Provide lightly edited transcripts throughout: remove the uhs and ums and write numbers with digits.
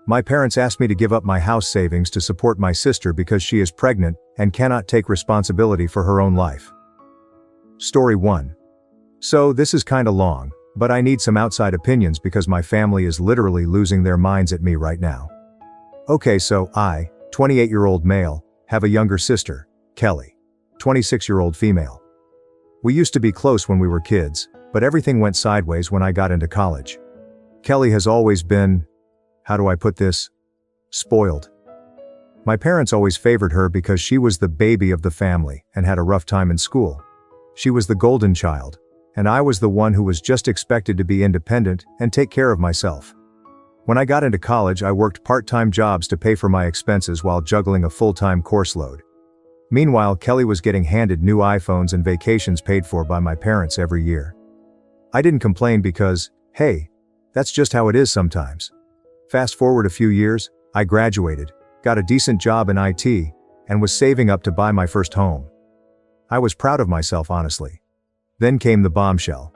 My parents asked me to give up my house savings to support my sister because she is pregnant and cannot take responsibility for her own life. Story 1. So this is kinda long, but I need some outside opinions because my family is literally losing their minds at me right now. Okay, so I, 28-year-old male, have a younger sister, Kelly, 26-year-old female. We used to be close when we were kids, but everything went sideways when I got into college. Kelly has always been, how do I put this? Spoiled. My parents always favored her because she was the baby of the family and had a rough time in school. She was the golden child, and I was the one who was just expected to be independent and take care of myself. When I got into college, I worked part-time jobs to pay for my expenses while juggling a full-time course load. Meanwhile, Kelly was getting handed new iPhones and vacations paid for by my parents every year. I didn't complain because, hey, that's just how it is sometimes. Fast forward a few years, I graduated, got a decent job in IT, and was saving up to buy my first home. I was proud of myself, honestly. Then came the bombshell.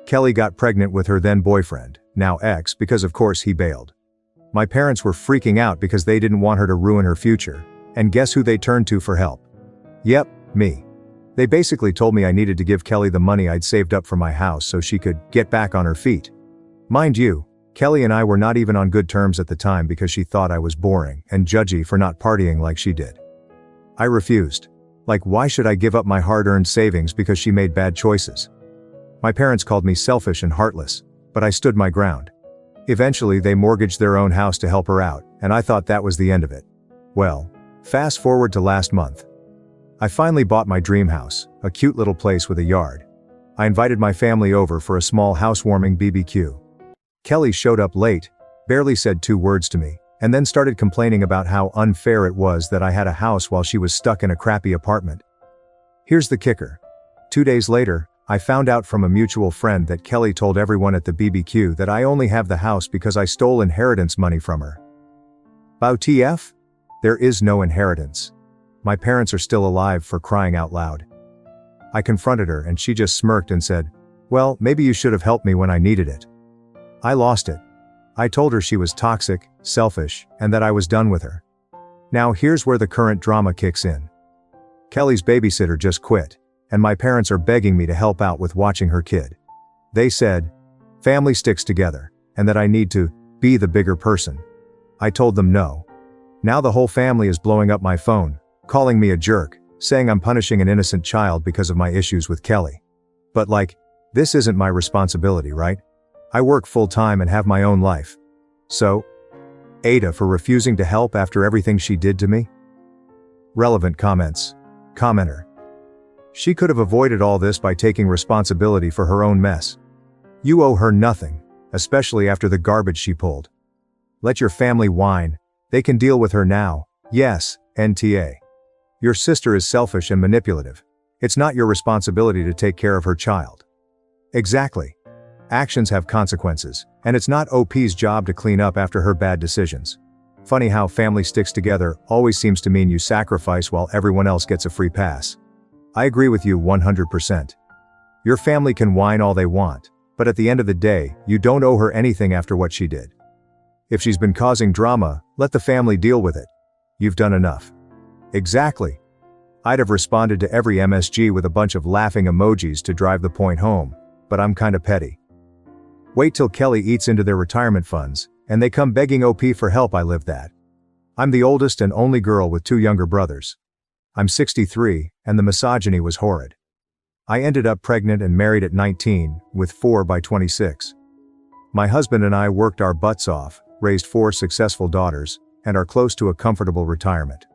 Kelly got pregnant with her then boyfriend, now ex, because of course he bailed. My parents were freaking out because they didn't want her to ruin her future, and guess who they turned to for help? Yep, me. They basically told me I needed to give Kelly the money I'd saved up for my house so she could get back on her feet. Mind you, Kelly and I were not even on good terms at the time because she thought I was boring and judgy for not partying like she did. I refused. Like, why should I give up my hard-earned savings because she made bad choices? My parents called me selfish and heartless, but I stood my ground. Eventually they mortgaged their own house to help her out, and I thought that was the end of it. Well, fast forward to last month. I finally bought my dream house, a cute little place with a yard. I invited my family over for a small housewarming BBQ. Kelly showed up late, barely said 2 words to me, and then started complaining about how unfair it was that I had a house while she was stuck in a crappy apartment. Here's the kicker. 2 days later, I found out from a mutual friend that Kelly told everyone at the BBQ that I only have the house because I stole inheritance money from her. WTF? There is no inheritance. My parents are still alive, for crying out loud. I confronted her and she just smirked and said, well, maybe you should have helped me when I needed it. I lost it. I told her she was toxic, selfish, and that I was done with her. Now here's where the current drama kicks in. Kelly's babysitter just quit, and my parents are begging me to help out with watching her kid. They said, family sticks together, and that I need to be the bigger person. I told them no. Now the whole family is blowing up my phone, calling me a jerk, saying I'm punishing an innocent child because of my issues with Kelly. But like, this isn't my responsibility, right? I work full-time and have my own life. So, Ada for refusing to help after everything she did to me? Relevant comments. Commenter. She could have avoided all this by taking responsibility for her own mess. You owe her nothing, especially after the garbage she pulled. Let your family whine. They can deal with her now. Yes, NTA. Your sister is selfish and manipulative. It's not your responsibility to take care of her child. Exactly. Actions have consequences, and it's not OP's job to clean up after her bad decisions. Funny how family sticks together always seems to mean you sacrifice while everyone else gets a free pass. I agree with you 100%. Your family can whine all they want, but at the end of the day, you don't owe her anything after what she did. If she's been causing drama, let the family deal with it. You've done enough. Exactly. I'd have responded to every MSG with a bunch of laughing emojis to drive the point home, but I'm kinda petty. Wait till Kelly eats into their retirement funds, and they come begging OP for help. I live that. I'm the oldest and only girl with 2 younger brothers. I'm 63, and the misogyny was horrid. I ended up pregnant and married at 19, with 4 by 26. My husband and I worked our butts off, raised 4 successful daughters, and are close to a comfortable retirement.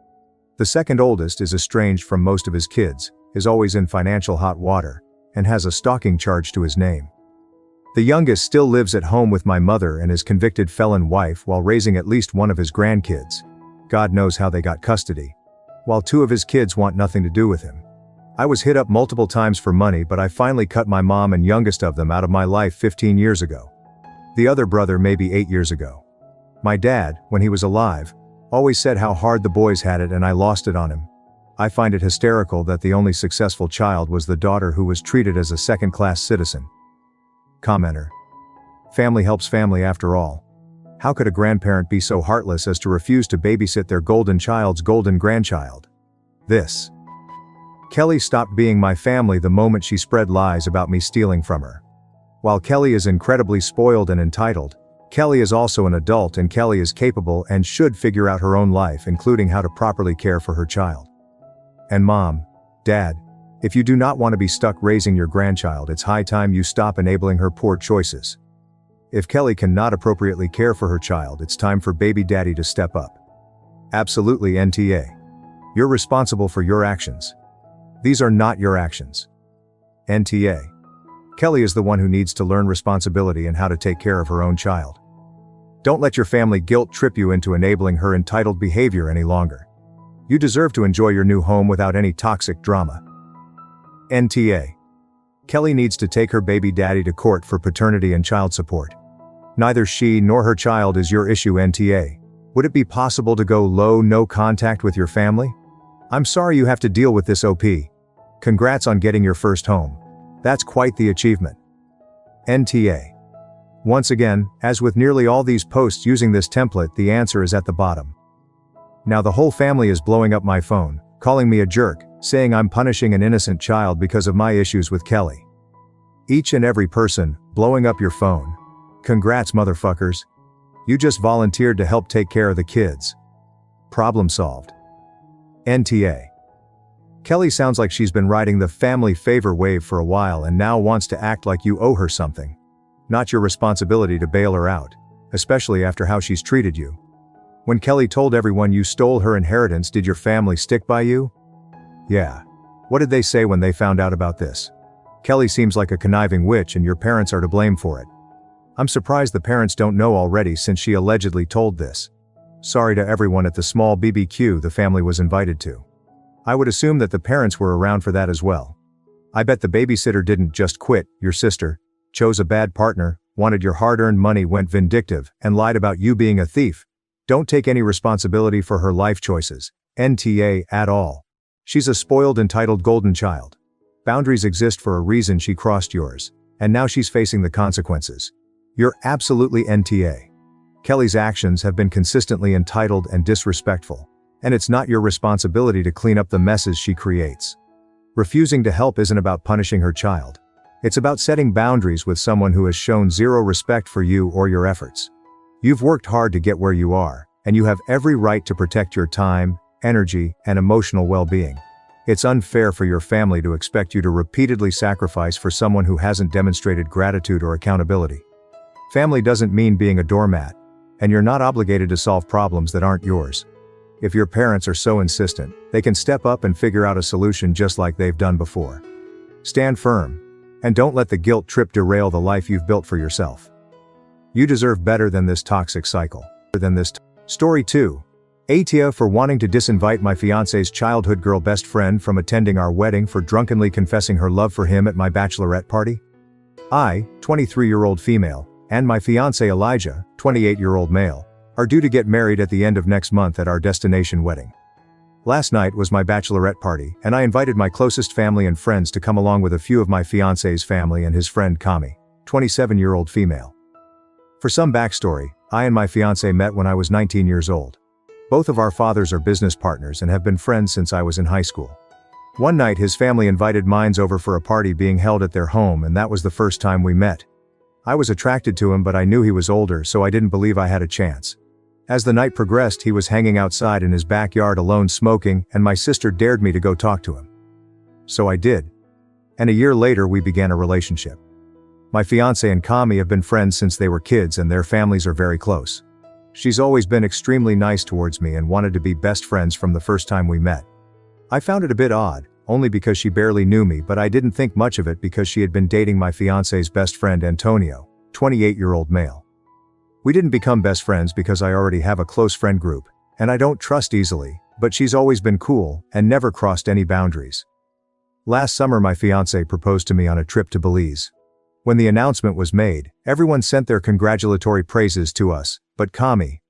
The second oldest is estranged from most of his kids, is always in financial hot water, and has a stalking charge to his name. The youngest still lives at home with my mother and his convicted felon wife while raising at least one of his grandkids. God knows how they got custody. While 2 of his kids want nothing to do with him. I was hit up multiple times for money, but I finally cut my mom and youngest of them out of my life 15 years ago. The other brother maybe 8 years ago. My dad, when he was alive, always said how hard the boys had it and I lost it on him. I find it hysterical that the only successful child was the daughter who was treated as a second-class citizen. Commenter. Family helps family after all. How could a grandparent be so heartless as to refuse to babysit their golden child's golden grandchild? This. Kelly stopped being my family the moment she spread lies about me stealing from her. While Kelly is incredibly spoiled and entitled, Kelly is also an adult, and Kelly is capable and should figure out her own life, including how to properly care for her child. And Mom, Dad, if you do not want to be stuck raising your grandchild, it's high time you stop enabling her poor choices. If Kelly cannot appropriately care for her child, it's time for baby daddy to step up. Absolutely, NTA. You're responsible for your actions. These are not your actions. NTA. Kelly is the one who needs to learn responsibility and how to take care of her own child. Don't let your family guilt trip you into enabling her entitled behavior any longer. You deserve to enjoy your new home without any toxic drama. NTA. Kelly needs to take her baby daddy to court for paternity and child support. Neither she nor her child is your issue, NTA. Would it be possible to go low no contact with your family? I'm sorry you have to deal with this, OP. Congrats on getting your first home. That's quite the achievement. NTA. Once again, as with nearly all these posts using this template, the answer is at the bottom. Now the whole family is blowing up my phone, calling me a jerk, saying I'm punishing an innocent child because of my issues with Kelly. Each and every person, blowing up your phone. Congrats, motherfuckers. You just volunteered to help take care of the kids. Problem solved. NTA. Kelly sounds like she's been riding the family favor wave for a while and now wants to act like you owe her something. Not your responsibility to bail her out, especially after how she's treated you. When Kelly told everyone you stole her inheritance, did your family stick by you? Yeah. What did they say when they found out about this? Kelly seems like a conniving witch and your parents are to blame for it. I'm surprised the parents don't know already, since she allegedly told this. Sorry to everyone at the small BBQ the family was invited to. I would assume that the parents were around for that as well. I bet the babysitter didn't just quit. Your sister chose a bad partner, wanted your hard-earned money, went vindictive, and lied about you being a thief. Don't take any responsibility for her life choices, NTA, at all. She's a spoiled, entitled golden child. Boundaries exist for a reason. She crossed yours, and now she's facing the consequences. You're absolutely NTA. Kelly's actions have been consistently entitled and disrespectful, and it's not your responsibility to clean up the messes she creates. Refusing to help isn't about punishing her child. It's about setting boundaries with someone who has shown zero respect for you or your efforts. You've worked hard to get where you are, and you have every right to protect your time, energy, and emotional well-being. It's unfair for your family to expect you to repeatedly sacrifice for someone who hasn't demonstrated gratitude or accountability. Family doesn't mean being a doormat, and you're not obligated to solve problems that aren't yours. If your parents are so insistent, they can step up and figure out a solution just like they've done before. Stand firm, and don't let the guilt trip derail the life you've built for yourself. You deserve better than this toxic cycle. Story 2. Atia for wanting to disinvite my fiance's childhood girl best friend from attending our wedding for drunkenly confessing her love for him at my bachelorette party. I, 23-year-old female, and my fiancé Elijah, 28-year-old male, are due to get married at the end of next month at our destination wedding. Last night was my bachelorette party, and I invited my closest family and friends to come along with a few of my fiancé's family and his friend Kami, 27-year-old female. For some backstory, I and my fiancé met when I was 19 years old. Both of our fathers are business partners and have been friends since I was in high school. One night his family invited mine over for a party being held at their home, and that was the first time we met. I was attracted to him, but I knew he was older, so I didn't believe I had a chance. As the night progressed, he was hanging outside in his backyard alone smoking, and my sister dared me to go talk to him. So I did. And a year later we began a relationship. My fiancé and Kami have been friends since they were kids, and their families are very close. She's always been extremely nice towards me and wanted to be best friends from the first time we met. I found it a bit odd, only because she barely knew me, but I didn't think much of it because she had been dating my fiancé's best friend Antonio, 28-year-old male. We didn't become best friends because I already have a close friend group, and I don't trust easily, but she's always been cool and never crossed any boundaries. Last summer my fiancé proposed to me on a trip to Belize. When the announcement was made, everyone sent their congratulatory praises to us, but Kami.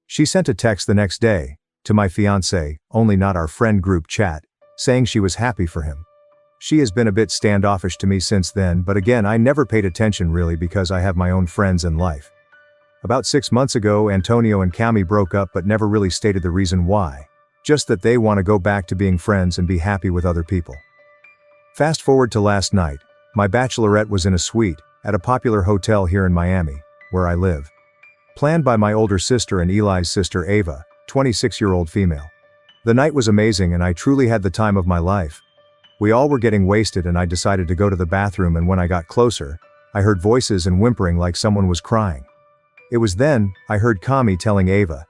She sent a text the next day, to my fiancé, only not our friend group chat, saying she was happy for him. She has been a bit standoffish to me since then, but again I never paid attention really because I have my own friends and life. About 6 months ago, Antonio and Cami broke up but never really stated the reason why. Just that they want to go back to being friends and be happy with other people. Fast forward to last night, my bachelorette was in a suite at a popular hotel here in Miami, where I live. Planned by my older sister and Eli's sister Ava, 26-year-old female. The night was amazing and I truly had the time of my life. We all were getting wasted and I decided to go to the bathroom, and when I got closer, I heard voices and whimpering like someone was crying. It was then I heard Cami telling Ava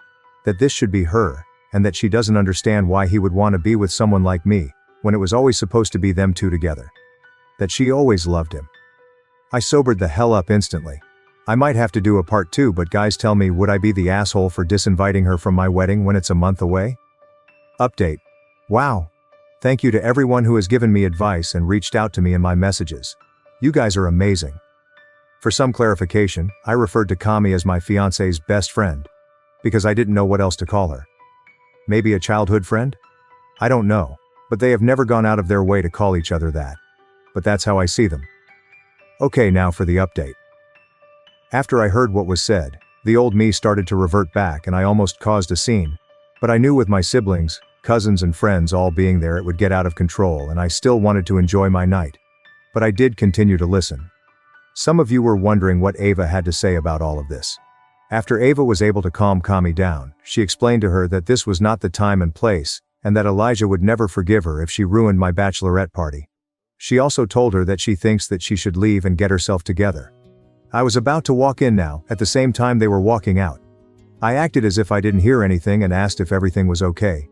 that this should be her, and that she doesn't understand why he would want to be with someone like me, when it was always supposed to be them two together. That she always loved him. I sobered the hell up instantly. I might have to do a part 2, but guys, tell me, would I be the asshole for disinviting her from my wedding when it's a month away? Update. Wow. Thank you to everyone who has given me advice and reached out to me in my messages. You guys are amazing. For some clarification, I referred to Cami as my fiance's best friend, because I didn't know what else to call her. Maybe a childhood friend? I don't know, but they have never gone out of their way to call each other that. But that's how I see them. Okay, now for the update. After I heard what was said, the old me started to revert back and I almost caused a scene. But I knew with my siblings, cousins and friends all being there, it would get out of control, and I still wanted to enjoy my night. But I did continue to listen. Some of you were wondering what Ava had to say about all of this. After Ava was able to calm Cami down, she explained to her that this was not the time and place, and that Elijah would never forgive her if she ruined my bachelorette party. She also told her that she thinks that she should leave and get herself together. I was about to walk in now, at the same time they were walking out. I acted as if I didn't hear anything and asked if everything was okay.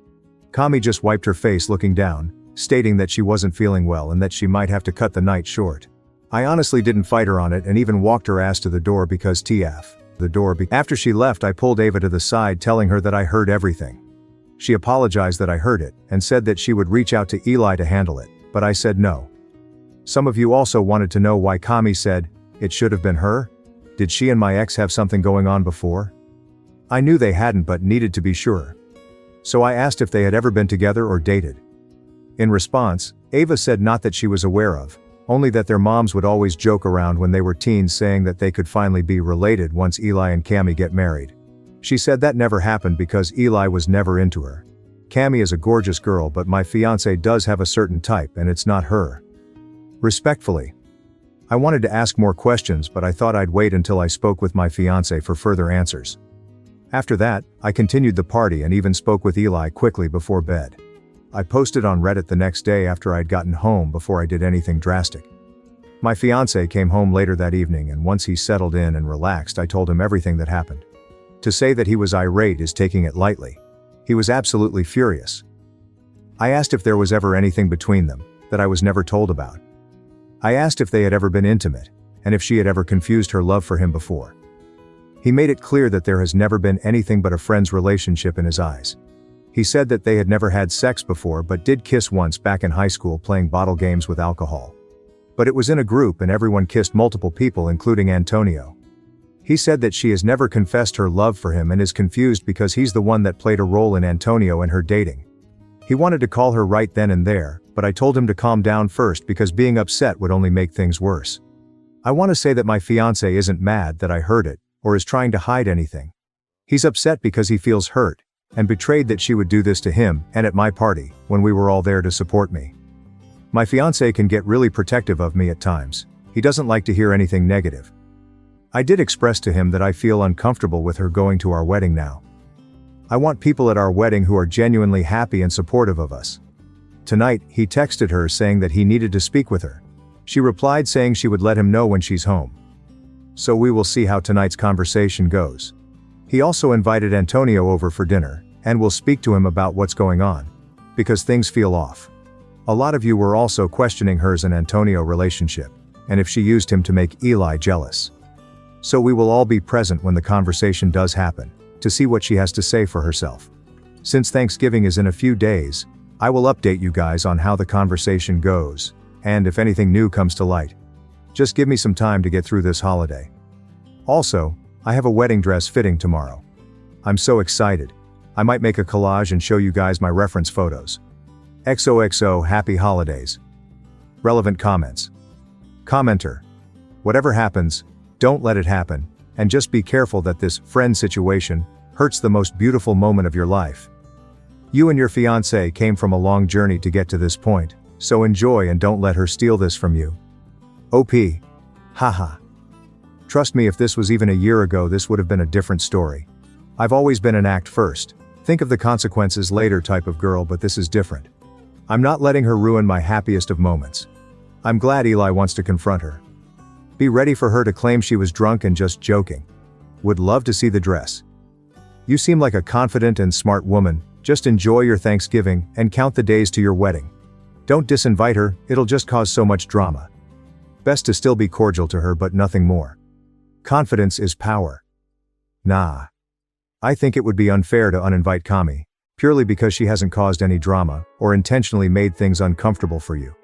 Cami just wiped her face looking down, stating that she wasn't feeling well and that she might have to cut the night short. I honestly didn't fight her on it and even walked her ass to the door because TF. After she left, I pulled Ava to the side, telling her that I heard everything. She apologized that I heard it and said that she would reach out to Eli to handle it, but I said no. Some of you also wanted to know why Cami said it should have been her. Did she and my ex have something going on before? I knew they hadn't but needed to be sure. So I asked if they had ever been together or dated. In response, Ava said not that she was aware of, only that their moms would always joke around when they were teens, saying that they could finally be related once Eli and Cami get married. She said that never happened because Eli was never into her. Cami is a gorgeous girl, but my fiance does have a certain type and it's not her. Respectfully. I wanted to ask more questions, but I thought I'd wait until I spoke with my fiance for further answers. After that, I continued the party and even spoke with Eli quickly before bed. I posted on Reddit the next day after I'd gotten home before I did anything drastic. My fiance came home later that evening, and once he settled in and relaxed, I told him everything that happened. To say that he was irate is taking it lightly. He was absolutely furious. I asked if there was ever anything between them that I was never told about. I asked if they had ever been intimate, and if she had ever confused her love for him before. He made it clear that there has never been anything but a friend's relationship in his eyes. He said that they had never had sex before but did kiss once back in high school playing bottle games with alcohol. But it was in a group and everyone kissed multiple people including Antonio. He said that she has never confessed her love for him and is confused because he's the one that played a role in Antonio and her dating. He wanted to call her right then and there, but I told him to calm down first because being upset would only make things worse. I want to say that my fiance isn't mad that I heard it, or is trying to hide anything. He's upset because he feels hurt and betrayed that she would do this to him and at my party, when we were all there to support me. My fiance can get really protective of me at times. He doesn't like to hear anything negative. I did express to him that I feel uncomfortable with her going to our wedding now. I want people at our wedding who are genuinely happy and supportive of us. Tonight, he texted her saying that he needed to speak with her. She replied saying she would let him know when she's home. So we will see how tonight's conversation goes. He also invited Antonio over for dinner, and will speak to him about what's going on, because things feel off. A lot of you were also questioning hers and Antonio relationship, and if she used him to make Eli jealous. So we will all be present when the conversation does happen, to see what she has to say for herself. Since Thanksgiving is in a few days, I will update you guys on how the conversation goes, and if anything new comes to light. Just give me some time to get through this holiday. Also, I have a wedding dress fitting tomorrow. I'm so excited. I might make a collage and show you guys my reference photos. XOXO happy holidays. Relevant comments. Commenter. Whatever happens, don't let it happen. And just be careful that this friend situation hurts the most beautiful moment of your life. You and your fiancé came from a long journey to get to this point, so enjoy and don't let her steal this from you. OP. Haha. Trust me, if this was even a year ago, this would have been a different story. I've always been an act first, think of the consequences later type of girl, but this is different. I'm not letting her ruin my happiest of moments. I'm glad Eli wants to confront her. Be ready for her to claim she was drunk and just joking. Would love to see the dress. You seem like a confident and smart woman, just enjoy your Thanksgiving and count the days to your wedding. Don't disinvite her, it'll just cause so much drama. Best to still be cordial to her but nothing more. Confidence is power. Nah. I think it would be unfair to uninvite Kami, purely because she hasn't caused any drama, or intentionally made things uncomfortable for you.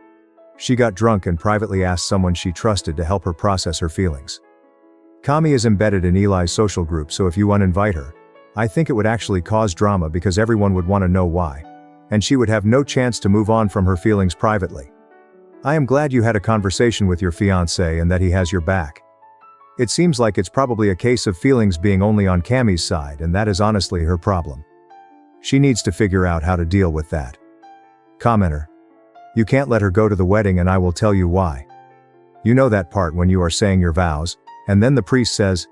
She got drunk and privately asked someone she trusted to help her process her feelings. Kami is embedded in Eli's social group, so if you uninvite her, I think it would actually cause drama because everyone would want to know why. And she would have no chance to move on from her feelings privately. I am glad you had a conversation with your fiancé and that he has your back. It seems like it's probably a case of feelings being only on Kami's side, and that is honestly her problem. She needs to figure out how to deal with that. Commenter. You can't let her go to the wedding, and I will tell you why. You know that part when you are saying your vows, and then the priest says,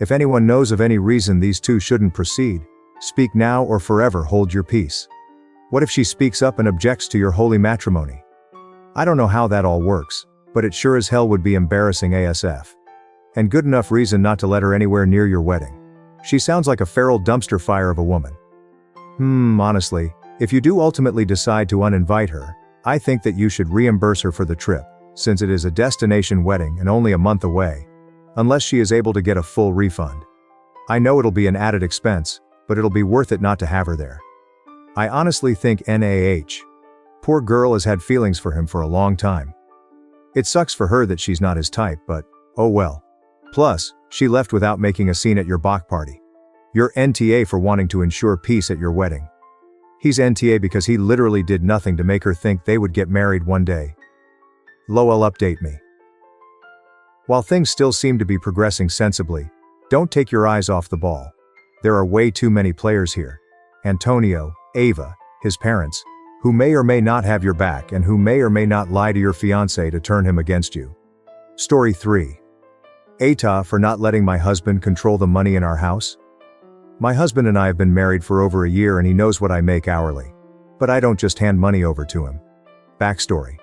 if anyone knows of any reason these two shouldn't proceed, speak now or forever hold your peace. What if she speaks up and objects to your holy matrimony? I don't know how that all works, but it sure as hell would be embarrassing ASF. And good enough reason not to let her anywhere near your wedding. She sounds like a feral dumpster fire of a woman. Honestly, if you do ultimately decide to uninvite her, I think that you should reimburse her for the trip, since it is a destination wedding and only a month away, unless she is able to get a full refund. I know it'll be an added expense, but it'll be worth it not to have her there. I honestly think NAH. Poor girl has had feelings for him for a long time. It sucks for her that she's not his type, but, oh well. Plus, she left without making a scene at your Bach party. You're NTA for wanting to ensure peace at your wedding. He's NTA because he literally did nothing to make her think they would get married one day. Lowell, update me. While things still seem to be progressing sensibly, don't take your eyes off the ball. There are way too many players here. Antonio, Ava, his parents, who may or may not have your back and who may or may not lie to your fiancé to turn him against you. Story 3. Ata for not letting my husband control the money in our house. My husband and I have been married for over a year and he knows what I make hourly. But I don't just hand money over to him. Backstory.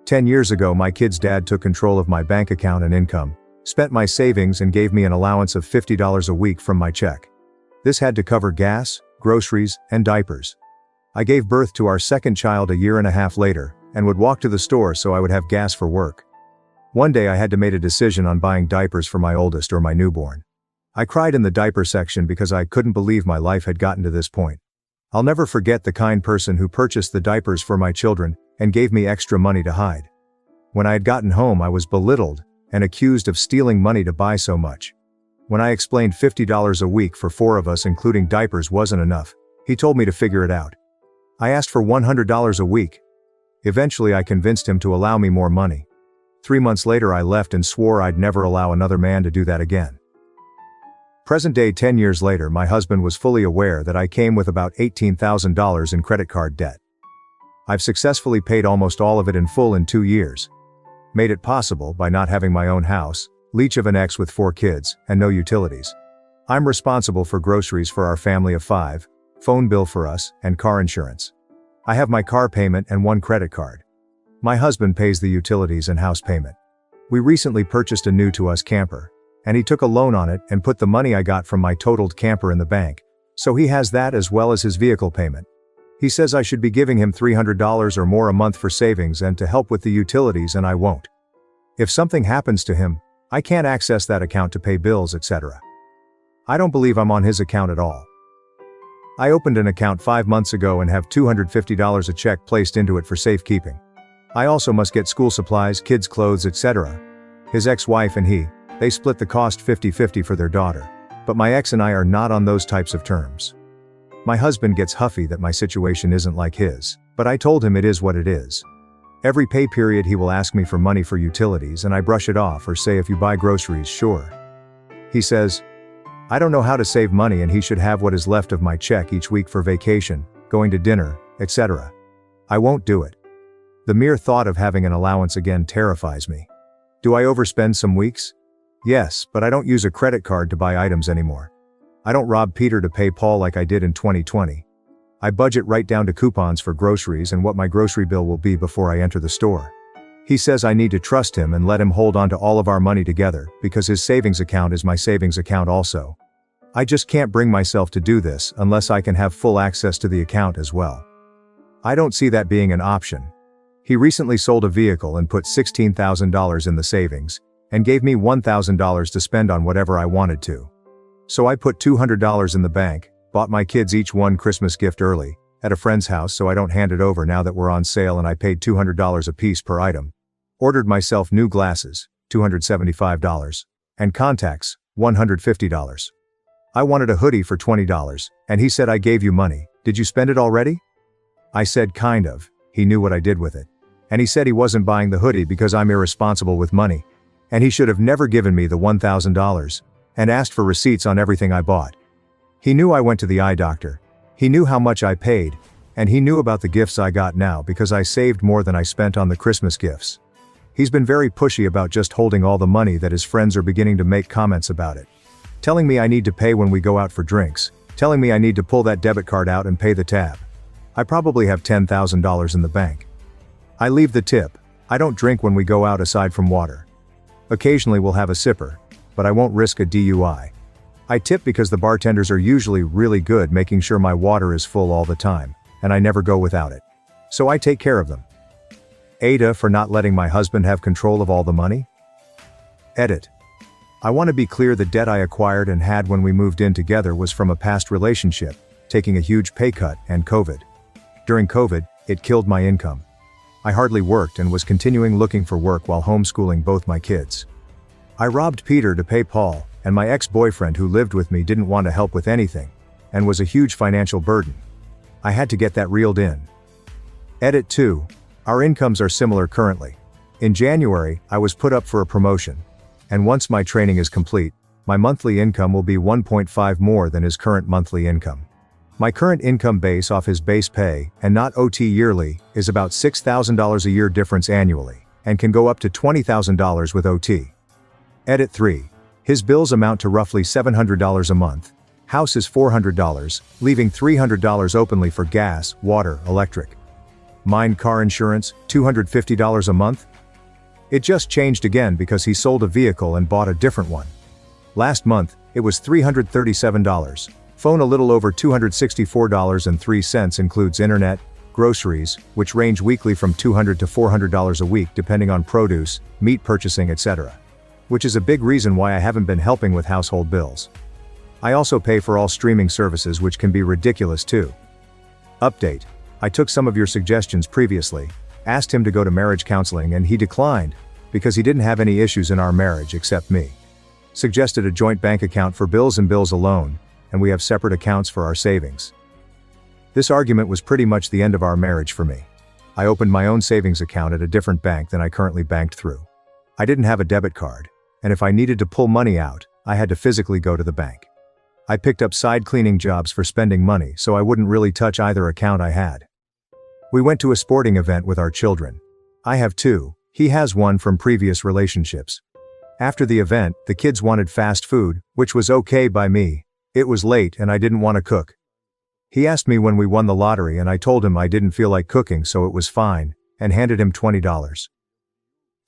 10 years ago, my kid's dad took control of my bank account and income, spent my savings and gave me an allowance of $50 a week from my check. This had to cover gas, groceries, and diapers. I gave birth to our second child a year and a half later, and would walk to the store so I would have gas for work. One day I had to make a decision on buying diapers for my oldest or my newborn. I cried in the diaper section because I couldn't believe my life had gotten to this point. I'll never forget the kind person who purchased the diapers for my children and gave me extra money to hide. When I had gotten home, I was belittled and accused of stealing money to buy so much. When I explained $50 a week for 4 of us including diapers wasn't enough, he told me to figure it out. I asked for $100 a week. Eventually I convinced him to allow me more money. 3 months later I left and swore I'd never allow another man to do that again. Present day 10 years later, my husband was fully aware that I came with about $18,000 in credit card debt. I've successfully paid almost all of it in full in 2 years. Made it possible by not having my own house, leech of an ex with 4 kids, and no utilities. I'm responsible for groceries for our family of 5, phone bill for us, and car insurance. I have my car payment and 1 credit card. My husband pays the utilities and house payment. We recently purchased a new to us camper, and he took a loan on it and put the money I got from my totaled camper in the bank, so he has that as well as his vehicle payment. He says I should be giving him $300 or more a month for savings and to help with the utilities, and I won't. If something happens to him, I can't access that account to pay bills, etc. I don't believe I'm on his account at all. I opened an account 5 months ago and have $250 a check placed into it for safekeeping. I also must get school supplies, kids' clothes, etc. His ex-wife and they split the cost 50-50 for their daughter. But my ex and I are not on those types of terms. My husband gets huffy that my situation isn't like his, but I told him it is what it is. Every pay period he will ask me for money for utilities and I brush it off or say if you buy groceries, sure. He says, I don't know how to save money and he should have what is left of my check each week for vacation, going to dinner, etc. I won't do it. The mere thought of having an allowance again terrifies me. Do I overspend some weeks? Yes, but I don't use a credit card to buy items anymore. I don't rob Peter to pay Paul like I did in 2020. I budget right down to coupons for groceries and what my grocery bill will be before I enter the store. He says I need to trust him and let him hold on to all of our money together because his savings account is my savings account also. I just can't bring myself to do this unless I can have full access to the account as well. I don't see that being an option. He recently sold a vehicle and put $16,000 in the savings and gave me $1,000 to spend on whatever I wanted to. So I put $200 in the bank, bought my kids each one Christmas gift early, at a friend's house so I don't hand it over now that we're on sale, and I paid $200 a piece per item. Ordered myself new glasses, $275, and contacts, $150. I wanted a hoodie for $20, and he said I gave you money, did you spend it already? I said kind of, he knew what I did with it. And he said he wasn't buying the hoodie because I'm irresponsible with money, and he should have never given me the $1,000, and asked for receipts on everything I bought. He knew I went to the eye doctor. He knew how much I paid, and he knew about the gifts I got now because I saved more than I spent on the Christmas gifts. He's been very pushy about just holding all the money that his friends are beginning to make comments about it. Telling me I need to pay when we go out for drinks, telling me I need to pull that debit card out and pay the tab. I probably have $10,000 in the bank. I leave the tip. I don't drink when we go out aside from water. Occasionally we'll have a sipper, but I won't risk a DUI. I tip because the bartenders are usually really good making sure my water is full all the time, and I never go without it. So I take care of them. Ada for not letting my husband have control of all the money? Edit. I want to be clear, the debt I acquired and had when we moved in together was from a past relationship, taking a huge pay cut, and COVID. During COVID, it killed my income. I hardly worked and was continuing looking for work while homeschooling both my kids. I robbed Peter to pay Paul, and my ex-boyfriend who lived with me didn't want to help with anything, and was a huge financial burden. I had to get that reeled in. Edit 2. Our incomes are similar currently. In January, I was put up for a promotion, and once my training is complete, my monthly income will be 1.5 more than his current monthly income. My current income base off his base pay, and not OT yearly, is about $6,000 a year difference annually, and can go up to $20,000 with OT. Edit 3. His bills amount to roughly $700 a month. House is $400, leaving $300 openly for gas, water, electric. Mine car insurance, $250 a month. It just changed again because he sold a vehicle and bought a different one. Last month, it was $337. Phone a little over $264.03, includes internet, groceries, which range weekly from $200 to $400 a week depending on produce, meat purchasing, etc. Which is a big reason why I haven't been helping with household bills. I also pay for all streaming services, which can be ridiculous too. Update. I took some of your suggestions previously, asked him to go to marriage counseling and he declined, because he didn't have any issues in our marriage except me. Suggested a joint bank account for bills and bills alone, and we have separate accounts for our savings. This argument was pretty much the end of our marriage for me. I opened my own savings account at a different bank than I currently banked through. I didn't have a debit card, and if I needed to pull money out, I had to physically go to the bank. I picked up side cleaning jobs for spending money so I wouldn't really touch either account I had. We went to a sporting event with our children. I have two, he has one from previous relationships. After the event, the kids wanted fast food, which was okay by me. It was late and I didn't want to cook. He asked me when we won the lottery and I told him I didn't feel like cooking, so it was fine, and handed him $20.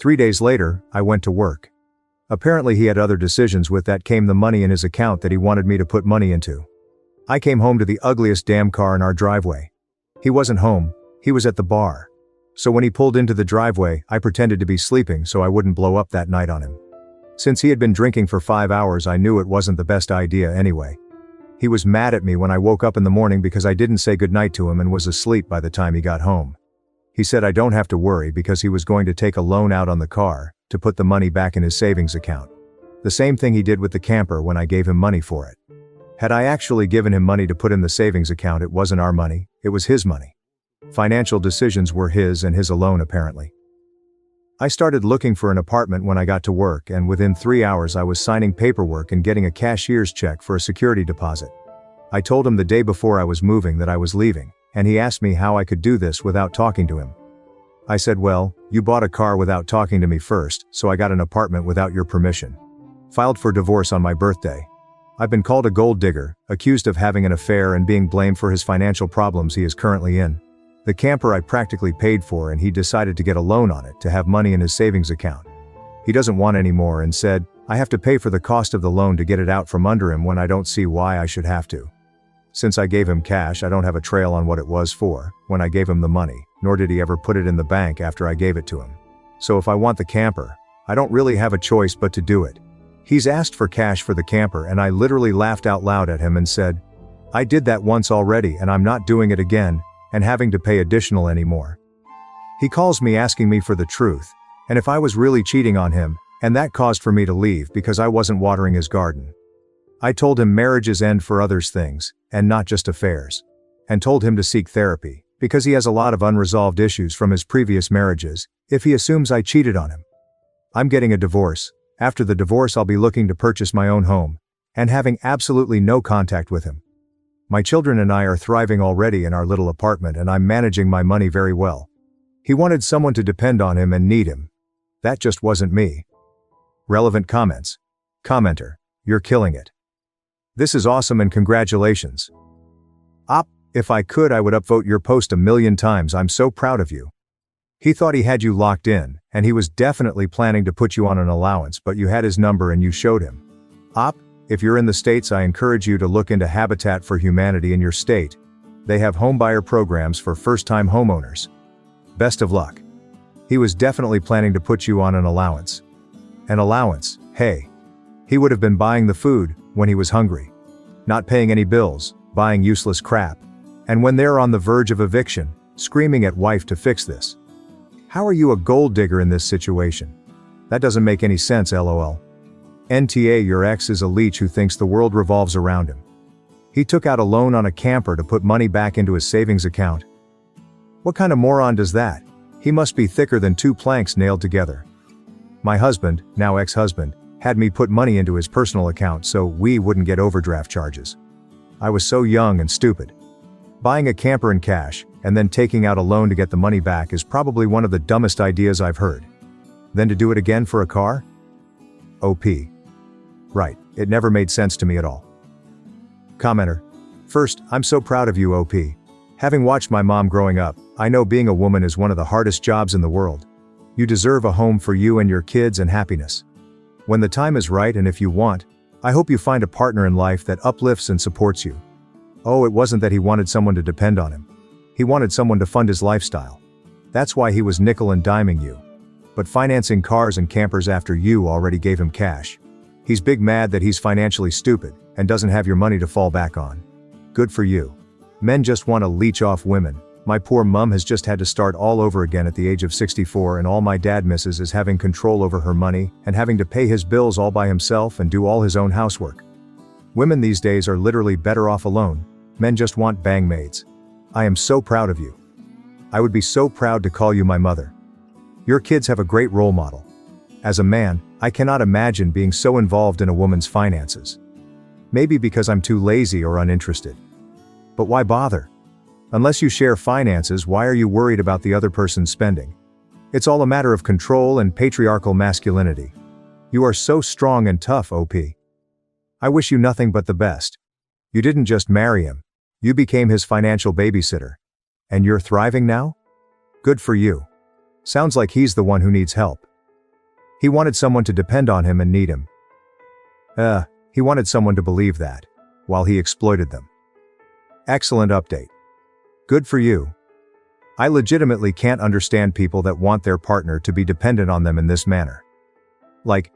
3 days later, I went to work. Apparently he had other decisions with that came the money in his account that he wanted me to put money into. I came home to the ugliest damn car in our driveway. He wasn't home, he was at the bar. So when he pulled into the driveway, I pretended to be sleeping so I wouldn't blow up that night on him. Since he had been drinking for 5 hours, I knew it wasn't the best idea anyway. He was mad at me when I woke up in the morning because I didn't say goodnight to him and was asleep by the time he got home. He said I don't have to worry because he was going to take a loan out on the car to put the money back in his savings account. The same thing he did with the camper when I gave him money for it. Had I actually given him money to put in the savings account, it wasn't our money, it was his money. Financial decisions were his and his alone apparently. I started looking for an apartment when I got to work, and within 3 hours I was signing paperwork and getting a cashier's check for a security deposit. I told him the day before I was moving that I was leaving, and he asked me how I could do this without talking to him. I said, well, you bought a car without talking to me first, so I got an apartment without your permission. Filed for divorce on my birthday. I've been called a gold digger, accused of having an affair and being blamed for his financial problems he is currently in. The camper I practically paid for, and he decided to get a loan on it to have money in his savings account. He doesn't want any more and said, I have to pay for the cost of the loan to get it out from under him when I don't see why I should have to. Since I gave him cash, I don't have a trail on what it was for when I gave him the money, nor did he ever put it in the bank after I gave it to him. So if I want the camper, I don't really have a choice but to do it. He's asked for cash for the camper, and I literally laughed out loud at him and said, I did that once already and I'm not doing it again and having to pay additional anymore. He calls me asking me for the truth, and if I was really cheating on him, and that caused for me to leave because I wasn't watering his garden. I told him marriages end for others things, and not just affairs. And told him to seek therapy, because he has a lot of unresolved issues from his previous marriages, if he assumes I cheated on him. I'm getting a divorce. After the divorce I'll be looking to purchase my own home, and having absolutely no contact with him. My children and I are thriving already in our little apartment, and I'm managing my money very well. He wanted someone to depend on him and need him. That just wasn't me. Relevant comments. Commenter, you're killing it. This is awesome and congratulations. If I could I would upvote your post 1,000,000 times. I'm so proud of you. He thought he had you locked in, and he was definitely planning to put you on an allowance, but you had his number and you showed him. If you're in the States, I encourage you to look into Habitat for Humanity in your state. They have homebuyer programs for first-time homeowners. Best of luck. He was definitely planning to put you on an allowance. An allowance, hey. He would have been buying the food when he was hungry. Not paying any bills, buying useless crap. And when they're on the verge of eviction, screaming at wife to fix this. How are you a gold digger in this situation? That doesn't make any sense, lol. NTA, your ex is a leech who thinks the world revolves around him. He took out a loan on a camper to put money back into his savings account. What kind of moron does that? He must be thicker than two planks nailed together. My husband, now ex-husband, had me put money into his personal account so we wouldn't get overdraft charges. I was so young and stupid. Buying a camper in cash, and then taking out a loan to get the money back is probably one of the dumbest ideas I've heard. Then to do it again for a car? OP. Right, it never made sense to me at all. Commenter. First, I'm so proud of you, OP. Having watched my mom growing up, I know being a woman is one of the hardest jobs in the world. You deserve a home for you and your kids and happiness. When the time is right and if you want, I hope you find a partner in life that uplifts and supports you. Oh, it wasn't that he wanted someone to depend on him. He wanted someone to fund his lifestyle. That's why he was nickel and diming you. But financing cars and campers after you already gave him cash. He's big mad that he's financially stupid and doesn't have your money to fall back on. Good for you. Men just want to leech off women. My poor mum has just had to start all over again at the age of 64, and all my dad misses is having control over her money and having to pay his bills all by himself and do all his own housework. Women these days are literally better off alone. Men just want bang maids. I am so proud of you. I would be so proud to call you my mother. Your kids have a great role model. As a man, I cannot imagine being so involved in a woman's finances. Maybe because I'm too lazy or uninterested. But why bother? Unless you share finances, why are you worried about the other person's spending? It's all a matter of control and patriarchal masculinity. You are so strong and tough, OP. I wish you nothing but the best. You didn't just marry him. You became his financial babysitter. And you're thriving now? Good for you. Sounds like he's the one who needs help. He wanted someone to depend on him and need him. He wanted someone to believe that, while he exploited them. Excellent update. Good for you. I legitimately can't understand people that want their partner to be dependent on them in this manner. Like,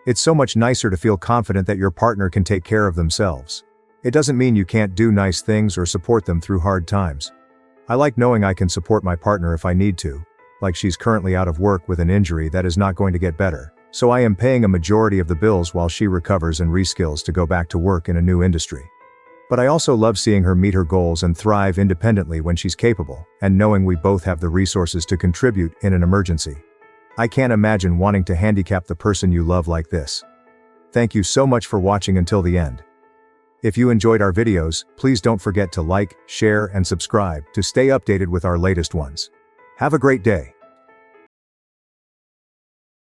it's so much nicer to feel confident that your partner can take care of themselves. It doesn't mean you can't do nice things or support them through hard times. I like knowing I can support my partner if I need to, like she's currently out of work with an injury that is not going to get better, so I am paying a majority of the bills while she recovers and reskills to go back to work in a new industry. But I also love seeing her meet her goals and thrive independently when she's capable, and knowing we both have the resources to contribute in an emergency. I can't imagine wanting to handicap the person you love like this. Thank you so much for watching until the end. If you enjoyed our videos, please don't forget to like, share, and subscribe to stay updated with our latest ones. Have a great day.